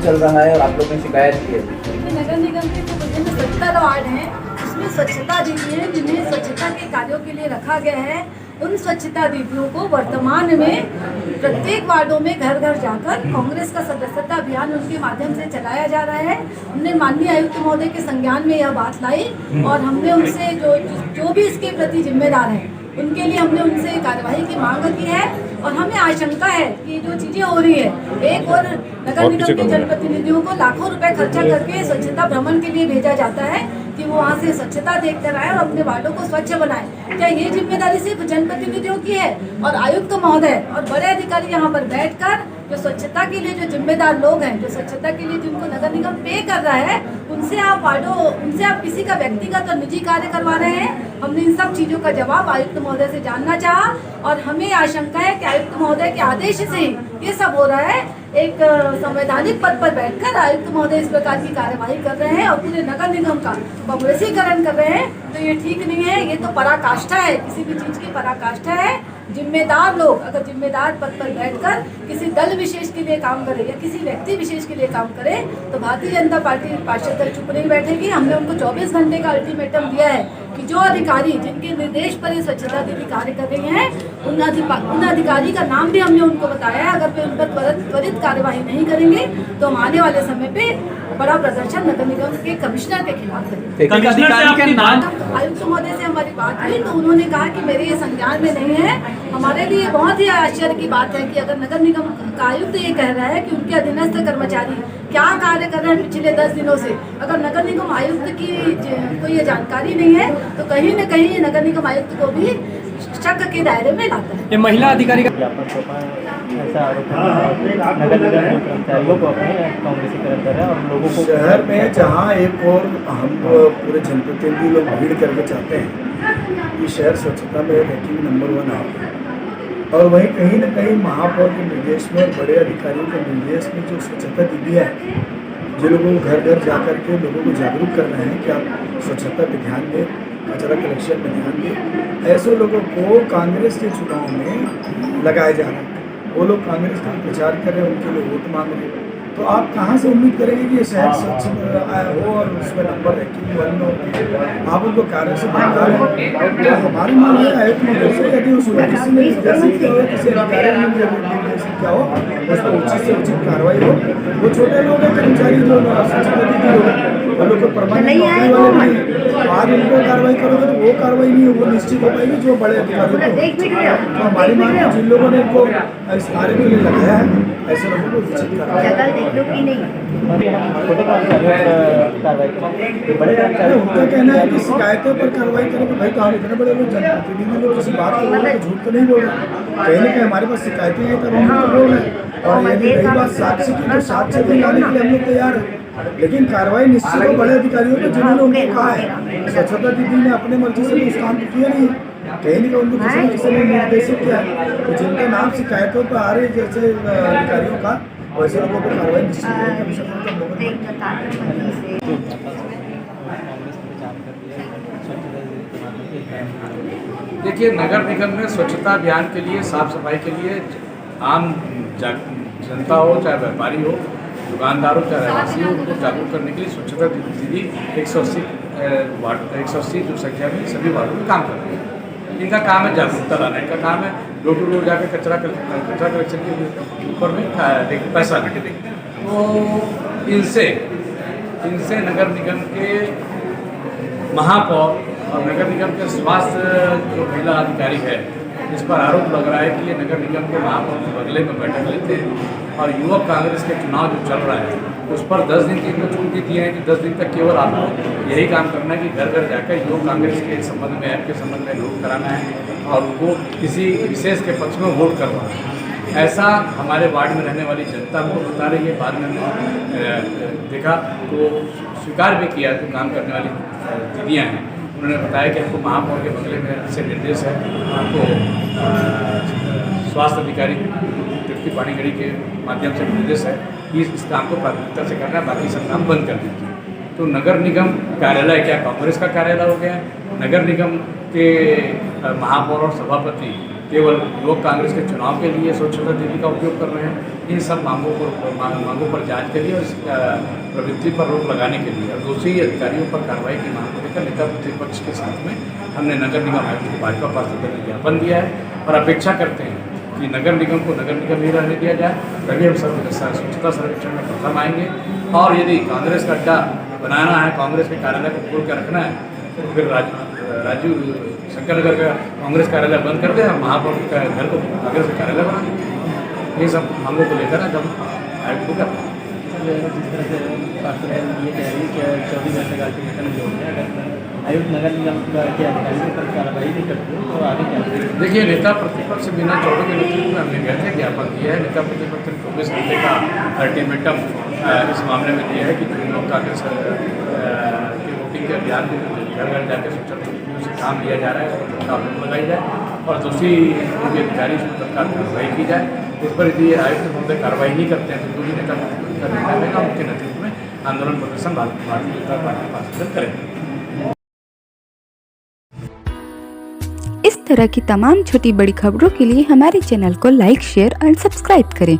चल रहा है और आप लोगों ने शिकायत की है? देखिए, नगर निगम के जो विभिन्न 70 वार्ड हैं उसमें स्वच्छता दीदी हैं जिन्हें स्वच्छता के कार्यों के लिए रखा गया है। उन स्वच्छता दीदियों को वर्तमान में प्रत्येक वार्डों में घर घर जाकर कांग्रेस का सदस्यता अभियान उनके माध्यम से चलाया जा रहा है। हमने माननीय आयुक्त महोदय के संज्ञान में यह बात लाई और हमने उनसे जो भी इसके प्रति जिम्मेदार हैं उनके लिए हमने उनसे कार्यवाही की मांग की है। और हमें आशंका है कि जो चीजें हो रही है, एक और नगर निगम के जनप्रतिनिधियों को लाखों रुपए खर्चा करके स्वच्छता भ्रमण के लिए भेजा जाता है कि वो वहाँ से स्वच्छता देख कर आए और अपने वार्डों को स्वच्छ बनाए। क्या ये जिम्मेदारी सिर्फ जनप्रतिनिधियों की है? और आयुक्त महोदय और बड़े अधिकारी यहाँ पर बैठकर जो स्वच्छता के लिए जो जिम्मेदार लोग हैं, जो स्वच्छता के लिए जिनको नगर निगम पे कर रहा है, उनसे आप किसी का व्यक्तिगत और निजी कार्य करवा रहे हैं। हमने इन सब चीजों का जवाब आयुक्त महोदय से जानना चाहा और हमें आशंका है कि आयुक्त महोदय के आदेश से ही ये सब हो रहा है। एक संवैधानिक पद पर बैठकर आयुक्त महोदय इस प्रकार की कार्यवाही कर रहे हैं और पूरे नगर निगम का कांग्रेसीकरण कर रहे हैं, तो ये ठीक नहीं है। ये तो पराकाष्ठा है, किसी भी चीज की पराकाष्ठा है। जिम्मेदार लोग अगर जिम्मेदार पद पर बैठकर किसी दल विशेष के लिए काम करे या किसी व्यक्ति विशेष के लिए काम करे तो भारतीय जनता पार्टी पार्षद दल चुप नहीं बैठेगी। हमने उनको 24 घंटे का अल्टीमेटम दिया है कि जो अधिकारी जिनके निर्देश पर ये स्वच्छता दीदी कार्य कर रही हैं उन अधिकारी का नाम भी हमने उनको बताया है। अगर वे उन पर त्वरित कार्यवाही नहीं करेंगे तो हम आने वाले समय पे बड़ा प्रदर्शन नगर निगम के कमिश्नर के खिलाफ करेंगे। आयुक्त महोदय से हमारी बात हुई तो उन्होंने कहा कि मेरे ये संज्ञान में नहीं है। हमारे लिए बहुत ही आश्चर्य की बात है कि अगर नगर निगम का आयुक्त ये कह रहा है कि उनके अधीनस्थ कर्मचारी क्या कार्य कर रहे हैं पिछले 10 दिनों से, अगर नगर निगम आयुक्त की को ये जानकारी नहीं है तो कहीं न कहीं नगर निगम आयुक्त को भी शक के दायरे में लाता है। ये महिला अधिकारी का ऐसा आरोप है नगर निगम के कर्मचारियों को अपने कांग्रेसीकरण कर रहे हैं और लोगों को शहर में जहाँ एक और हम पूरे जनप्रतिनिधि लोग भीड़ करके चाहते हैं कि शहर स्वच्छता में रैंकिंग नंबर 1 है और वहीं कहीं न कहीं महापौर के निर्देश में और बड़े अधिकारियों के निर्देश में जो स्वच्छता दीदियाँ हैं जिन लोगों को घर घर जा कर के लोगों को जागरूक कर रहे हैं कि आप स्वच्छता पे ध्यान दें, कचरा कलेक्शन में ध्यान दें, ऐसे लोगों को कांग्रेस के चुनाव में लगाए जा रहे हैं। वो लोग कांग्रेस का प्रचार कर रहे हैं, उनके लिए वोट मांग रहे हैं। तो आप कहाँ से उम्मीद करेंगे कि ये शहर स्वच्छ हो और उसमें नंबर रैंकिंग 1 हो? आप उनको कार्य से बता रहे हैं। तो हमारी मांग है आयुक्त महोदय से यदि उसमें किसी ने निर्देशित किया हो, किसी अधिकारी ने निर्देशित किया हो, उस पर उचित से उचित कार्रवाई हो। वो छोटे लोग हैं कर्मचारी जो स्वच्छता दीदी लोग हैं वो लोग को परमानेंट नौकरी वाले नहीं, आज उनको कार्रवाई करोगे तो वो कार्रवाई नहीं वो निश्चित हो पाएगी जो बड़े अधिकारी को। तो हमारी मांग है जिन लोगों ने इनको इस कार्य के लिए लगाया है ऐसे लोगों को उचित कार्रवाई उनका कहना है कि शिकायतों पर कार्रवाई करें। भाई तो हम इतने बड़े लोग जनप्रतिनिधि लोग किसी बात को बोल झूठ तो नहीं बोल रहे, कहीं ना कहीं हमारे पास शिकायतें हैं तब हम लोग बोल रहे हैं। और यदि रही बात साक्ष्य की तो साक्ष्य भी लाने के लिए हम लोग तैयार हैं, लेकिन कार्रवाई निश्चित हो बड़े अधिकारियों को जिन्होंने उनको कहा है। स्वच्छता दीदी ने अपने मर्जी से उस काम को किया नहीं, कहीं नहीं उनको किसी ने निर्देशित किया। तो जिनका नाम शिकायतों पर आ रही जैसे अधिकारियों का वैसे लोगों को कार्रवाई निश्चित देखिए, नगर निगम में स्वच्छता अभियान के लिए, साफ सफाई के लिए आम जनता हो चाहे व्यापारी हो, दुकानदार हो चाहे रहवासी हो, उनको जागरूक करने के लिए स्वच्छता दीदी 180 जो संख्या में सभी वार्डों में काम कर रही है। इनका काम है जागरूकता लाना, इनका काम है डोर टू डोर जाकर कचरा कलेक्शन के ऊपर में पैसा लेके देखते हैं। तो इनसे नगर निगम के महापौर और नगर निगम के स्वास्थ्य जो महिला अधिकारी है इस पर आरोप लग रहा है कि ये नगर निगम के महापौर के बगले में बैठक लेते हैं और युवक कांग्रेस के चुनाव जो चल रहा है उस पर 10 दिन की इनको छूट दी है कि 10 दिन तक केवल आपको यही काम करना है कि घर घर जाकर युवक कांग्रेस के संबंध में, ऐप के संबंध में नोट कराना है और उनको किसी विशेष के पक्ष में वोट करवाना है। ऐसा हमारे वार्ड में रहने वाली जनता हमको बता रही है। बाद में हमने देखा तो स्वीकार भी किया जो काम करने वाली दीदियाँ हैं, उन्होंने बताया कि हमको महापौर के बगले में से निर्देश है, हमको स्वास्थ्य अधिकारी तृप्ति पानीगढ़ी के माध्यम से निर्देश है कि इस काम को प्राथमिकता से करना है, बाकी सब काम बंद कर दीजिए। तो नगर निगम कार्यालय क्या कांग्रेस का कार्यालय हो गया? नगर निगम के महापौर और सभापति केवल लोग कांग्रेस के चुनाव के लिए स्वच्छता दीदी का उपयोग कर रहे हैं। इन सब मांगों पर जांच के लिए और इस प्रवृत्ति पर रोक लगाने के लिए और दोषी अधिकारियों पर कार्रवाई की मांग को लेकर नेता प्रतिपक्ष के साथ में हमने नगर निगम आयुक्त को भाजपा पार्षद को ज्ञापन दिया है और अपेक्षा करते हैं कि नगर निगम को नगर निगम ही रहने दिया जाए। तभी हम सब स्वच्छता सर्वेक्षण में प्रथम आएंगे और यदि कांग्रेस का अड्डा बनाना है, कांग्रेस के कार्यालय को खोल कर रखना है, तो फिर राजू शंकर नगर का कांग्रेस कार्यालय बंद कर दे और महापौर का घर को कांग्रेस का कार्यालय बना दे। ये सब मांगों को लेकर है जब आयुक्त को करते हैं। जिस तरह से पार्षद ये कह रही है कि 24 घंटे का अल्टीमेटम जो है, अगर आयुक्त नगर निगम के अधिकारियों पर कार्रवाई नहीं करते तो आगे क्या करेंगे? देखिए, नेता प्रतिपक्ष बिना चौबे के नेतृत्व में हमने कहते हैं ज्ञापन दिया है। नेता प्रतिपक्ष ने 24 घंटे का अल्टीमेटम इस मामले में दिया है कि जो लोग कांग्रेस के वोटिंग के अभियान में घर घर जाकर स्वच्छता से काम लिया जा रहा है उसको रोक लगाई जाए और दोषी जो भी अधिकारी उस पर तत्काल कार्रवाई की जाए। इस पर यदि आयुक्त महोदय कार्रवाई नहीं करते हैं तो जो भी नेता प्रतिपक्ष का निर्णय रहेगा उनके नेतृत्व में आंदोलन प्रदर्शन भारतीय जनता पार्टी पार्षद करेंगे। इस तरह की तमाम छोटी बड़ी खबरों के लिए हमारे चैनल को लाइक, शेयर और सब्सक्राइब करें।